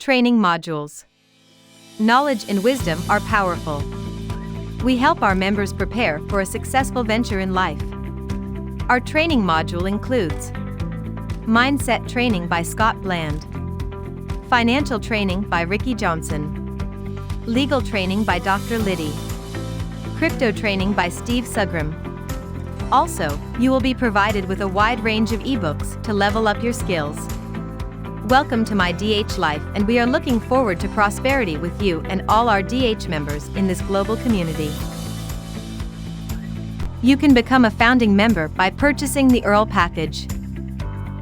training modules. Knowledge and wisdom are powerful. We help our members prepare for a successful venture in life. Our training module includes Mindset Training by Scott Bland, Financial Training by Rickey Johnson, Legal Training by Dr. Lydie, Crypto Training by Steve Sughrim. Also, you will be provided with a wide range of ebooks to level up your skills. Welcome to MyDHLife, and we are looking forward to prosperity with you and all our DH members in this global community. You can become a founding member by purchasing the Earl package.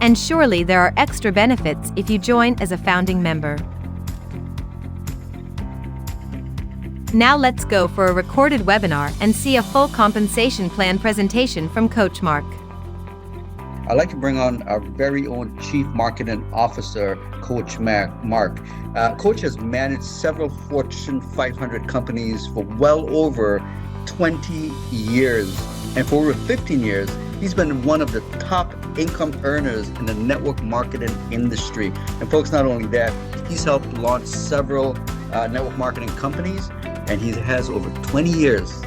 And surely there are extra benefits if you join as a founding member. Now let's go for a recorded webinar and see a full compensation plan presentation from Coach Marc. I'd like to bring on our very own Chief Marketing Officer, Coach Marc. Coach has managed several Fortune 500 companies for well over 20 years. And for over 15 years, he's been one of the top income earners in the network marketing industry. And folks, not only that, he's helped launch several network marketing companies, and he has over 20 years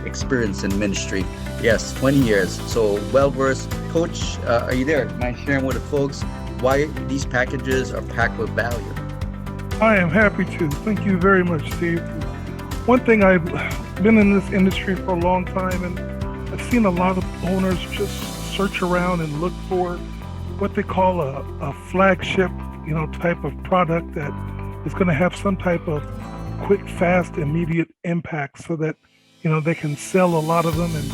experience in ministry. Yes, 20 years. So well-versed. Coach, are you there? Mind sharing with the folks why these packages are packed with value? I am happy to. Thank you very much, Steve. One thing, I've been in this industry for a long time, and I've seen a lot of owners just search around and look for what they call a flagship, type of product that is going to have some type of quick, fast, immediate impact, so that they can sell a lot of them and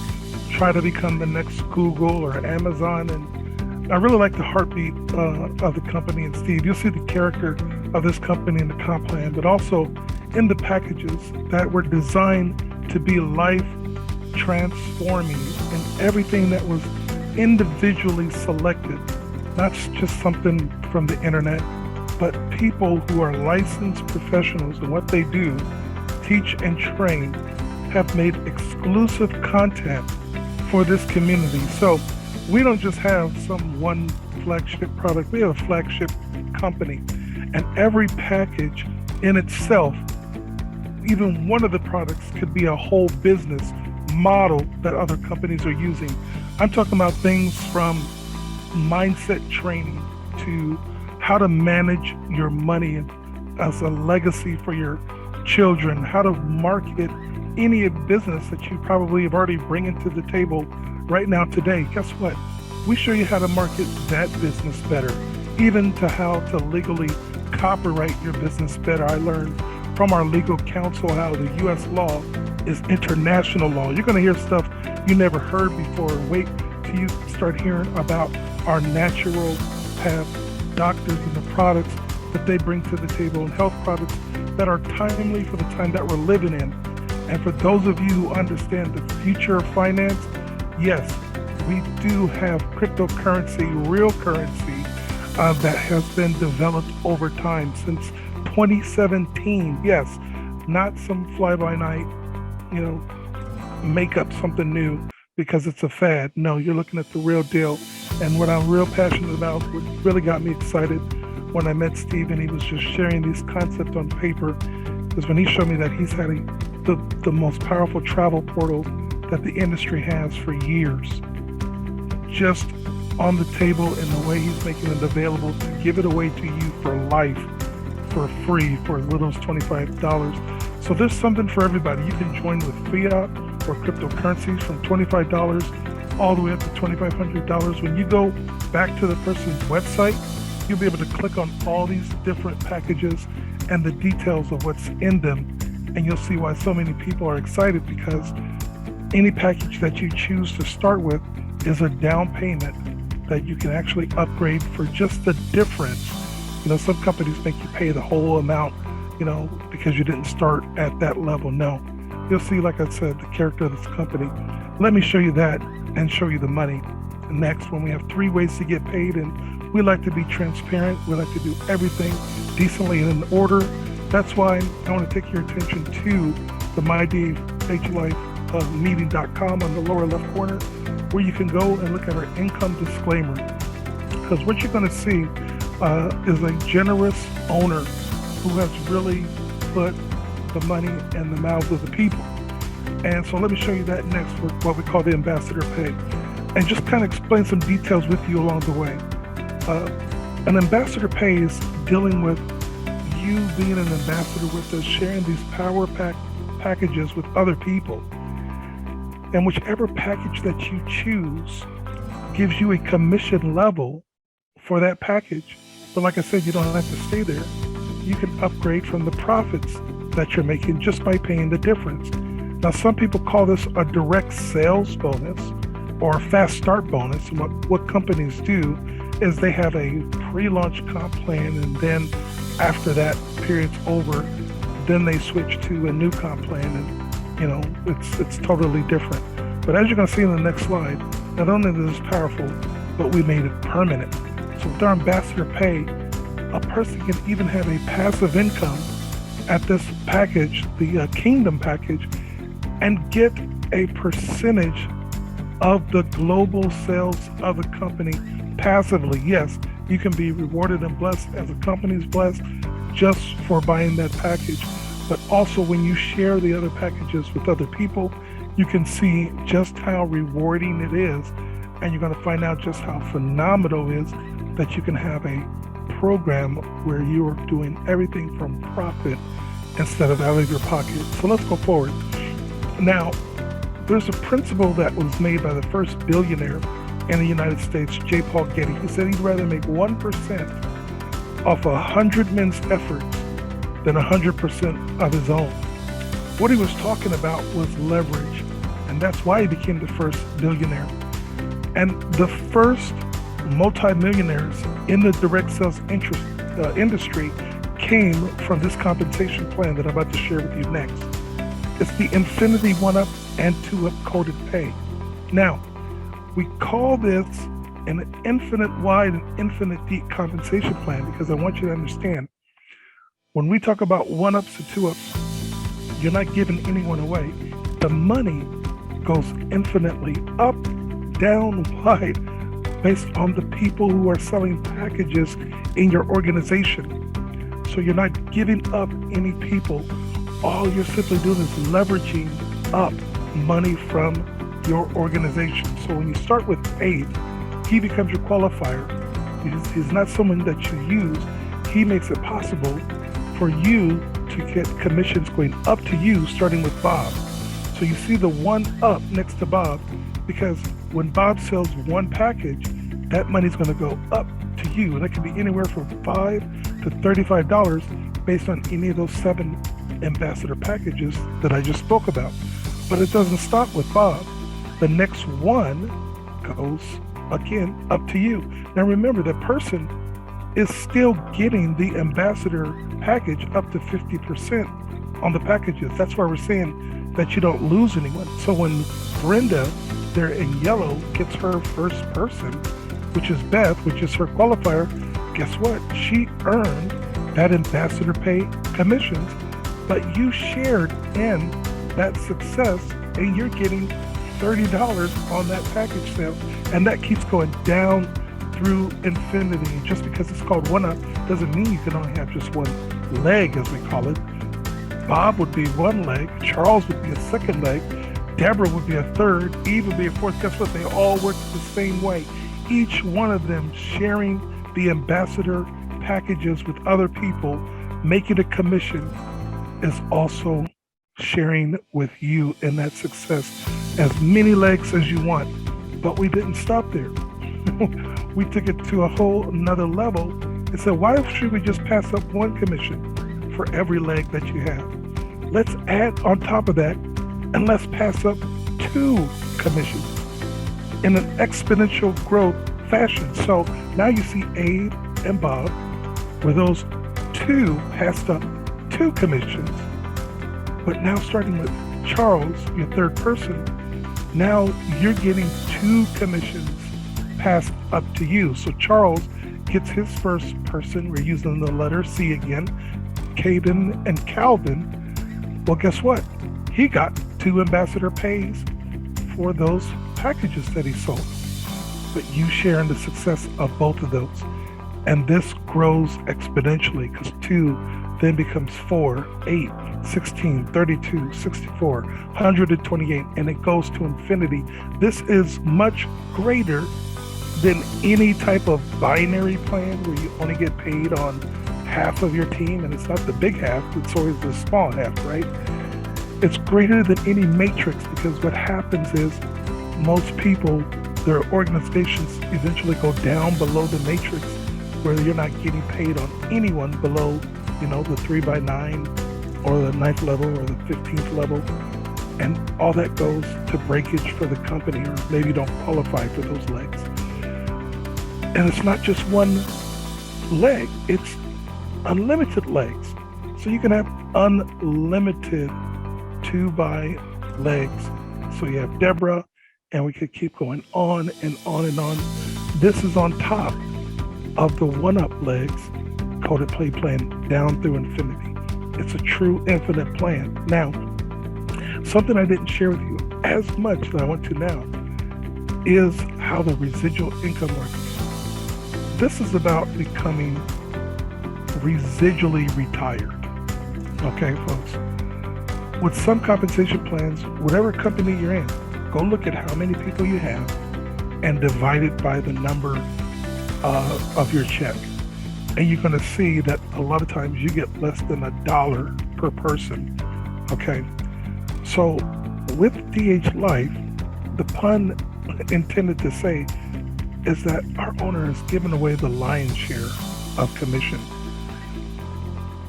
try to become the next Google or Amazon. And I really like the heartbeat of the company. And Steve, you'll see the character of this company in the comp plan, but also in the packages that were designed to be life transforming, and everything that was individually selected, not just something from the internet, but people who are licensed professionals in what they do, teach and train, have made exclusive content for this community. So we don't just have some one flagship product, we have a flagship company, and every package in itself, even one of the products, could be a whole business model that other companies are using. I'm talking about things from mindset training to how to manage your money as a legacy for your children, how to market any business that you probably have already bringing to the table right now today. Guess what? We show you how to market that business better, even to how to legally copyright your business better. I learned from our legal counsel how the U.S. law is international law. You're going to hear stuff you never heard before. Wait till you start hearing about our natural path doctors and the products that they bring to the table, and health products that are timely for the time that we're living in. And for those of you who understand the future of finance, yes, we do have cryptocurrency, real currency, that has been developed over time since 2017. Yes, not some fly-by-night, make up something new because it's a fad. No, you're looking at the real deal. And what I'm real passionate about, what really got me excited when I met Steve and he was just sharing these concepts on paper, is when he showed me that he's had the most powerful travel portal that the industry has for years, just on the table, in the way he's making it available to give it away to you for life, for free, for as little as $25. So there's something for everybody. You can join with fiat or cryptocurrencies from $25 all the way up to $2,500. When you go back to the person's website, you'll be able to click on all these different packages and the details of what's in them. And you'll see why so many people are excited, because any package that you choose to start with is a down payment that you can actually upgrade for just the difference. Some companies make you pay the whole amount, because you didn't start at that level. No, you'll see, like I said, the character of this company. Let me show you that and show you the money. Next, when we have 3 ways to get paid, and we like to be transparent, we like to do everything decently and in order. That's why I want to take your attention to the MyDHLife meeting.com on the lower left corner, where you can go and look at our income disclaimer. Because what you're going to see is a generous owner who has really put the money in the mouths of the people. And so let me show you that next with what we call the ambassador pay, and just kind of explain some details with you along the way. An ambassador pay is dealing with you being an ambassador with us, sharing these power packages with other people. And whichever package that you choose gives you a commission level for that package. But like I said, you don't have to stay there. You can upgrade from the profits that you're making just by paying the difference. Now, some people call this a direct sales bonus or a fast start bonus. And what companies do is they have a pre-launch comp plan, and then after that period's over, then they switch to a new comp plan, and it's totally different. But as you're going to see in the next slide, not only is this powerful, but we made it permanent. So with our ambassador pay, a person can even have a passive income at this package, the Kingdom package, and get a percentage of the global sales of the company passively. Yes, you can be rewarded and blessed as a company's blessed just for buying that package. But also when you share the other packages with other people, you can see just how rewarding it is. And you're going to find out just how phenomenal it is that you can have a program where you are doing everything from profit instead of out of your pocket. So let's go forward. Now, there's a principle that was made by the first billionaire in the United States, J. Paul Getty. He said he'd rather make 1% off 100 men's efforts than 100% of his own. What he was talking about was leverage, and that's why he became the first billionaire. And the first multimillionaires in the direct sales industry came from this compensation plan that I'm about to share with you next. It's the Infinity 1-Up and 2-Up coded pay. Now, we call this an infinite wide and infinite deep compensation plan because I want you to understand, when we talk about 1-Ups and 2-Ups, you're not giving anyone away. The money goes infinitely up, down, wide, based on the people who are selling packages in your organization. So you're not giving up any people. All you're simply doing is leveraging up money from your organization. So when you start with Abe, he becomes your qualifier. He's not someone that you use. He makes it possible for you to get commissions going up to you, starting with Bob. So you see the 1-Up next to Bob, because when Bob sells one package, that money's going to go up to you. And it can be anywhere from $5 to $35 based on any of those 7 ambassador packages that I just spoke about. But it doesn't stop with Bob. The next one goes, again, up to you. Now remember, the person is still getting the ambassador package up to 50% on the packages. That's why we're saying that you don't lose anyone. So when Brenda, there in yellow, gets her first person, which is Beth, which is her qualifier, guess what? She earned that ambassador pay commissions, but you shared in that success, and you're getting $30 on that package sale, and that keeps going down through infinity. And just because it's called 1-Up doesn't mean you can only have just one leg, as we call it. Bob would be one leg, Charles would be a second leg, Deborah would be a third, Eve would be a fourth. Guess what? They all work the same way. Each one of them sharing the ambassador packages with other people, making a commission, is also sharing with you in that success. As many legs as you want. But we didn't stop there. We took it to a whole another level and said, why should we just pass up one commission for every leg that you have? Let's add on top of that, and let's pass up 2 commissions in an exponential growth fashion. So now you see Abe and Bob, where those 2 passed up 2 commissions. But now starting with Charles, your third person, now you're getting 2 commissions passed up to you. So Charles gets his first person. We're using the letter C again, Caden and Calvin. Well, guess what? He got 2 ambassador pays for those packages that he sold. But you share in the success of both of those. And this grows exponentially because 2 then becomes 4, 8, 16, 32, 64, 128, and it goes to infinity. This is much greater than any type of binary plan where you only get paid on half of your team, and it's not the big half, it's always the small half, right? It's greater than any matrix, because what happens is most people, their organizations eventually go down below the matrix where you're not getting paid on anyone below, the 3x9 or the 9th level or the 15th level. And all that goes to breakage for the company, or maybe you don't qualify for those legs. And it's not just one leg, it's unlimited legs. So you can have unlimited 2x legs. So you have Deborah, and we could keep going on and on and on. This is on top of the 1-up legs, coded play plan down through infinity. It's a true infinite plan. Now, something I didn't share with you as much that I want to now is how the residual income works. This is about becoming residually retired. Okay, folks? With some compensation plans, whatever company you're in, go look at how many people you have and divide it by the number of your check. And you're going to see that a lot of times you get less than $1 per person. Okay. So with DHLife, the pun intended to say is that our owner has given away the lion's share of commission.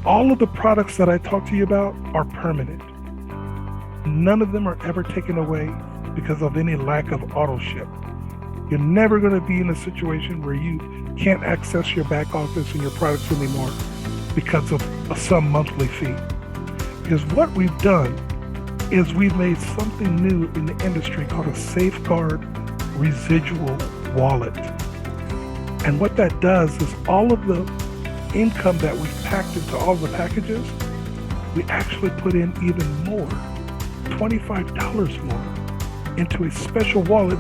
All of the products that I talk to you about are permanent. None of them are ever taken away because of any lack of auto ship. You're never going to be in a situation where you can't access your back office and your products anymore because of some monthly fee. Because what we've done is we've made something new in the industry called a safeguard residual wallet. And what that does is all of the income that we've packed into all the packages, we actually put in even more, $25 more, into a special wallet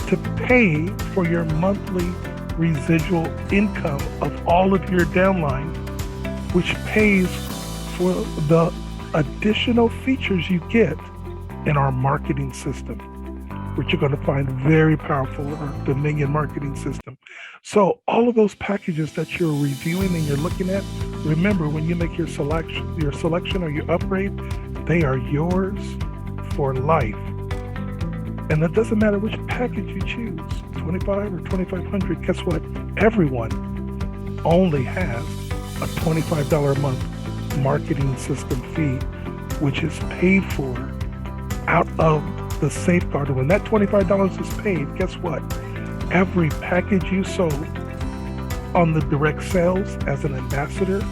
to pay for your monthly residual income of all of your downline, which pays for the additional features you get in our marketing system, which you're going to find very powerful, our Dominion marketing system. So all of those packages that you're reviewing and you're looking at, remember when you make your selection or your upgrade, they are yours for life. And it doesn't matter which package you choose, 25 or 2,500, guess what? Everyone only has a $25 a month marketing system fee, which is paid for out of the safeguard. When that $25 is paid, guess what? Every package you sold on the direct sales as an ambassador,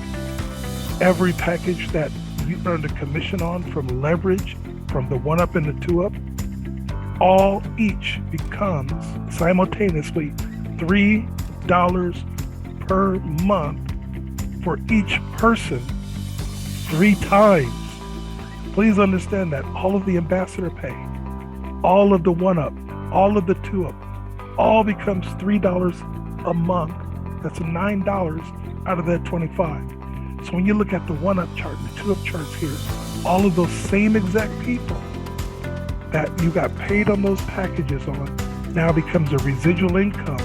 every package that you earned a commission on from leverage, from the 1-up and the 2-up, all each becomes simultaneously $3 per month for each person 3 times. Please understand that all of the ambassador pay, all of the 1-up, all of the 2-up, all becomes $3 a month. That's $9 out of that 25. So when you look at the 1-up chart and the 2-up charts here, all of those same exact people that you got paid on those packages on now becomes a residual income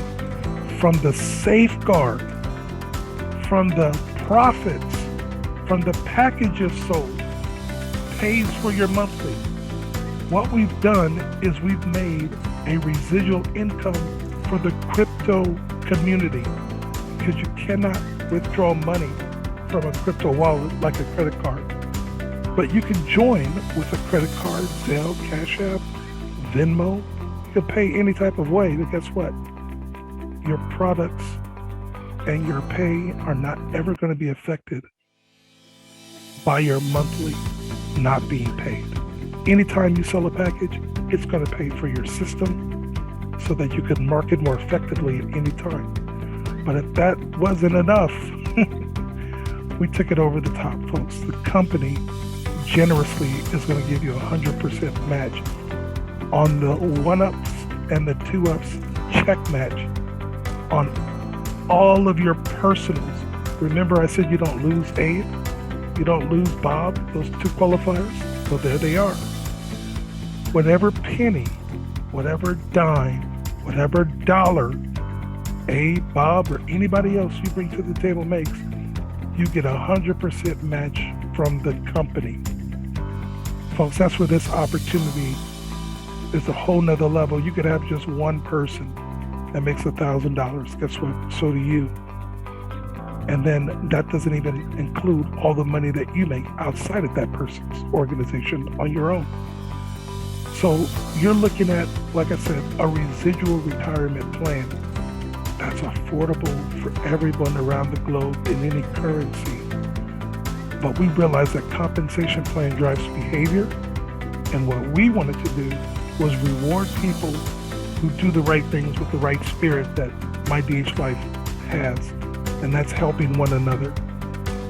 from the safeguard, from the profits, from the packages sold, pays for your monthly. What we've done is we've made a residual income for the crypto community, because you cannot withdraw money from a crypto wallet like a credit card. But you can join with a credit card, Zelle, Cash App, Venmo. You can pay any type of way, but guess what? Your products and your pay are not ever going to be affected by your monthly not being paid. Anytime you sell a package, it's going to pay for your system so that you can market more effectively at any time. But if that wasn't enough, we took it over the top, folks. The company generously is going to give you 100% match on the 1-ups and the 2-ups check match on all of your personals. Remember I said you don't lose aid? You don't lose Bob, those two qualifiers. Well, there they are. Whatever penny, whatever dime, whatever dollar Bob or anybody else you bring to the table makes, you get 100% match from the company. Folks, that's where this opportunity is a whole nother level. You could have just one person that makes $1,000. Guess what? So do you. And then that doesn't even include all the money that you make outside of that person's organization on your own. So you're looking at, like I said, a residual retirement plan that's affordable for everyone around the globe in any currency. But we realized that compensation plan drives behavior. And what we wanted to do was reward people who do the right things with the right spirit that MyDHLife has. And that's helping one another,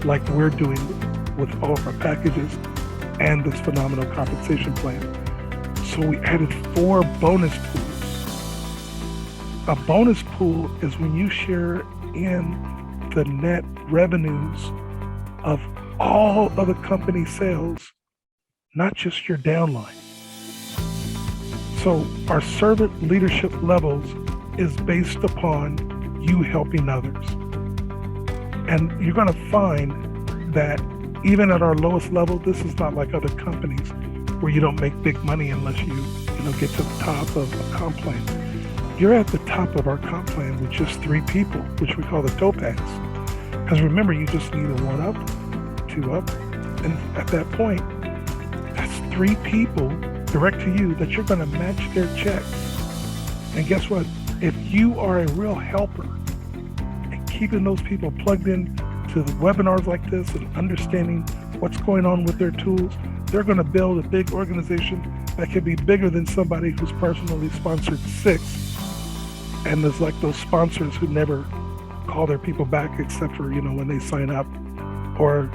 like we're doing with all of our packages and this phenomenal compensation plan. So we added 4 bonus pools. A bonus pool is when you share in the net revenues of all of the company sales, not just your downline. So our servant leadership levels is based upon you helping others. And you're going to find that even at our lowest level, this is not like other companies where you don't make big money unless you get to the top of a comp plan. You're at the top of our comp plan with just 3 people, which we call the topaz. Because remember, you just need a 1 up, 2 up, and at that point, that's 3 people direct to you that you're going to match their checks. And guess what? If you are a real helper, keeping those people plugged in to the webinars like this and understanding what's going on with their tools, they're going to build a big organization that can be bigger than somebody who's personally sponsored 6. And there's like those sponsors who never call their people back except for, when they sign up, or,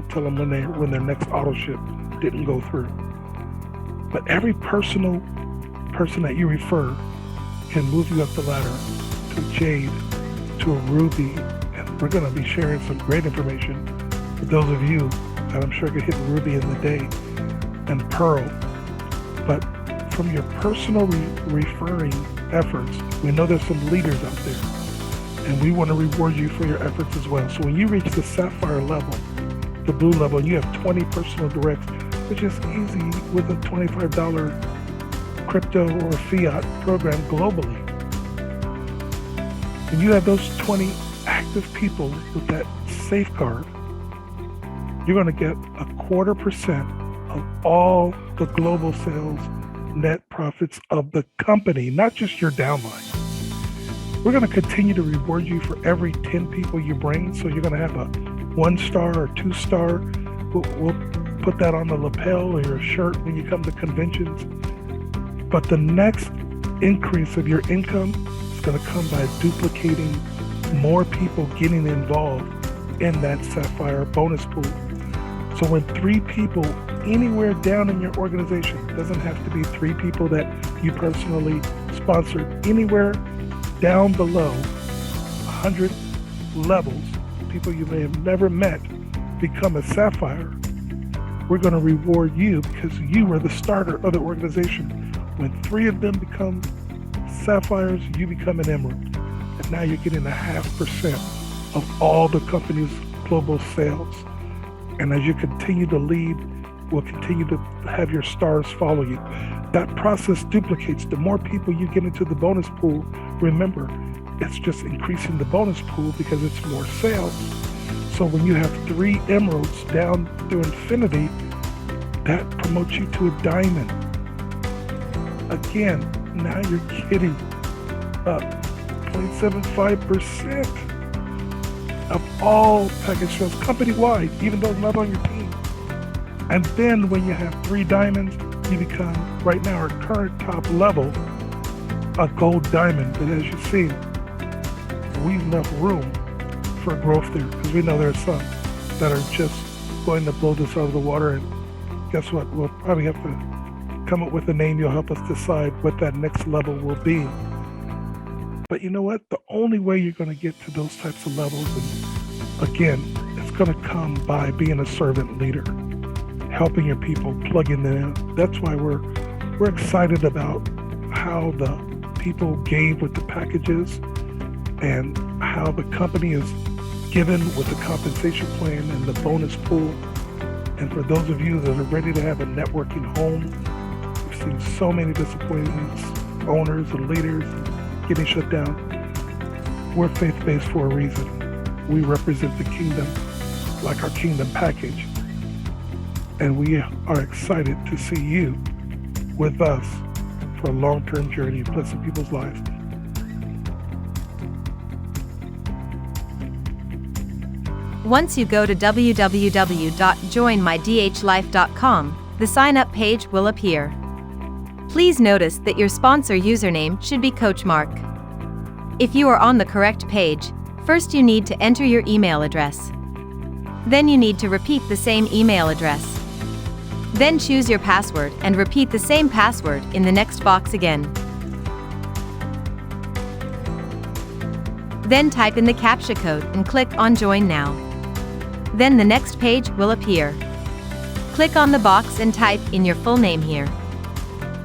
tell them when their next auto ship didn't go through. But every personal person that you refer can move you up the ladder to Jade, to a Ruby, and we're going to be sharing some great information for those of you that I'm sure could hit Ruby in the day, and Pearl. But from your personal referring efforts, we know there's some leaders out there, and we want to reward you for your efforts as well. So when you reach the Sapphire level, the blue level, and you have 20 personal directs, which is easy with a $25 crypto or fiat program globally. When you have those 20 active people with that safeguard, you're going to get 0.25% of all the global sales net profits of the company, not just your downline. We're going to continue to reward you for every 10 people you bring. So you're going to have a 1-star or 2-star. We'll put that on the lapel or your shirt when you come to conventions. But the next increase of your income is going to come by duplicating more people getting involved in that Sapphire bonus pool. So when 3 people anywhere down in your organization, it doesn't have to be 3 people that you personally sponsored, anywhere down below 100 levels, people you may have never met become a Sapphire, we're going to reward you because you were the starter of the organization. When 3 of them become Sapphires, you become an Emerald. And now you're getting 0.5% of all the company's global sales. And as you continue to lead, we'll continue to have your stars follow you. That process duplicates. The more people you get into the bonus pool, remember, it's just increasing the bonus pool because it's more sales. So when you have 3 emeralds down to infinity, that promotes you to a diamond. Again, now you're getting 0.75% of all package sales company-wide, even though it's not on your team. And then when you have 3 diamonds, you become, right now, our current top level, a gold diamond. But as you see, we've left room for growth there because we know there are some that are just going to blow this out of the water. And guess what? We'll probably have to come up with a name. You'll help us decide what that next level will be. But you know what? The only way you're going to get to those types of levels, and again, it's going to come by being a servant leader, helping your people, plugging them in. That's why we're excited about how the people gave with the packages and how the company is given with the compensation plan and the bonus pool. And for those of you that are ready to have a networking home, we've seen so many disappointments, owners and leaders getting shut down. We're faith-based for a reason. We represent the kingdom like our kingdom package. And we are excited to see you with us for a long-term journey of blessing people's lives. Once you go to www.joinmydhlife.com, the sign-up page will appear. Please notice that your sponsor username should be Coach Marc. If you are on the correct page, first you need to enter your email address. Then you need to repeat the same email address. Then choose your password and repeat the same password in the next box again. Then type in the CAPTCHA code and click on Join Now. Then the next page will appear. Click on the box and type in your full name here.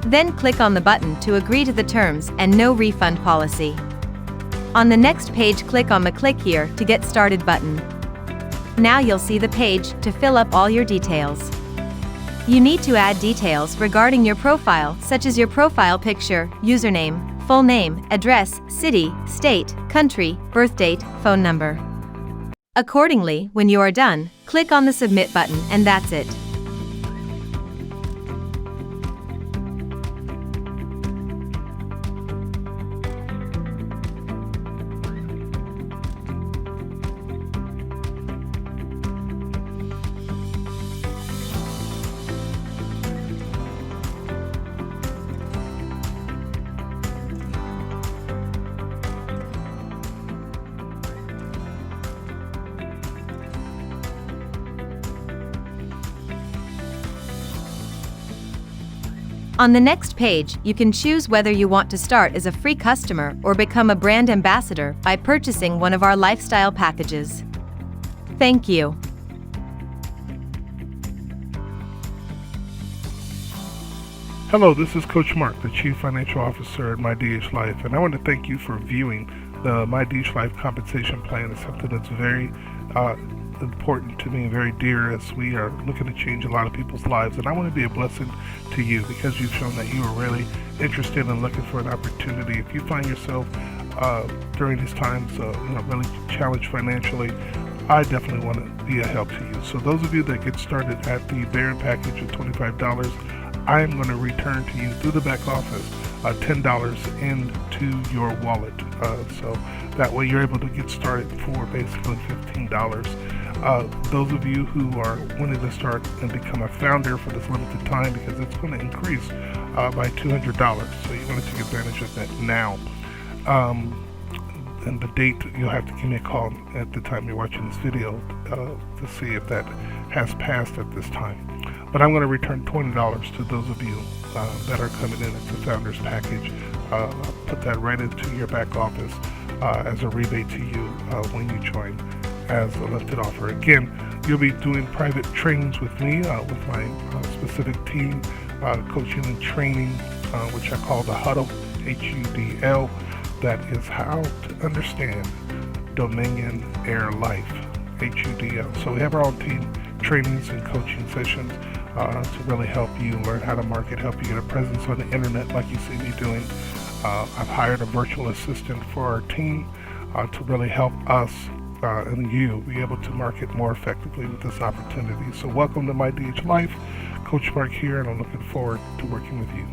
Then click on the button to agree to the terms and no refund policy. On the next page, click on the Click Here to Get Started button. Now you'll see the page to fill up all your details. You need to add details regarding your profile, such as your profile picture, username, full name, address, city, state, country, birth date, phone number. Accordingly, when you are done, click on the Submit button and that's it. On the next page, you can choose whether you want to start as a free customer or become a brand ambassador by purchasing one of our lifestyle packages. Thank you. Hello, this is Coach Marc, the Chief Financial Officer at MyDHLife, and I want to thank you for viewing the MyDHLife compensation plan. It's something that's very important to me and very dear as we are looking to change a lot of people's lives. And I want to be a blessing to you because you've shown that you are really interested in looking for an opportunity. If you find yourself during these times really challenged financially, I definitely want to be a help to you. So those of you that get started at the Baron package of $25, I am going to return to you through the back office $10 into your wallet. So that way you're able to get started for basically $15. Those of you who are wanting to start and become a founder for this limited time, because it's going to increase by $200. So you want to take advantage of that now. And the date, you'll have to give me a call at the time you're watching this video to see if that has passed at this time. But I'm going to return $20 to those of you that are coming in at the Founders Package. I'll put that right into your back office as a rebate to you when you join as a lifted offer. Again, you'll be doing private trainings with me, with my specific team, coaching and training, which I call the Huddle, HUDL. That is how to understand Dominion Heir Life, HUDL. So we have our own team trainings and coaching sessions to really help you learn how to market, help you get a presence on the internet like you see me doing. I've hired a virtual assistant for our team to really help us and you be able to market more effectively with this opportunity. So welcome to MyDHLife. Coach Marc here, and I'm looking forward to working with you.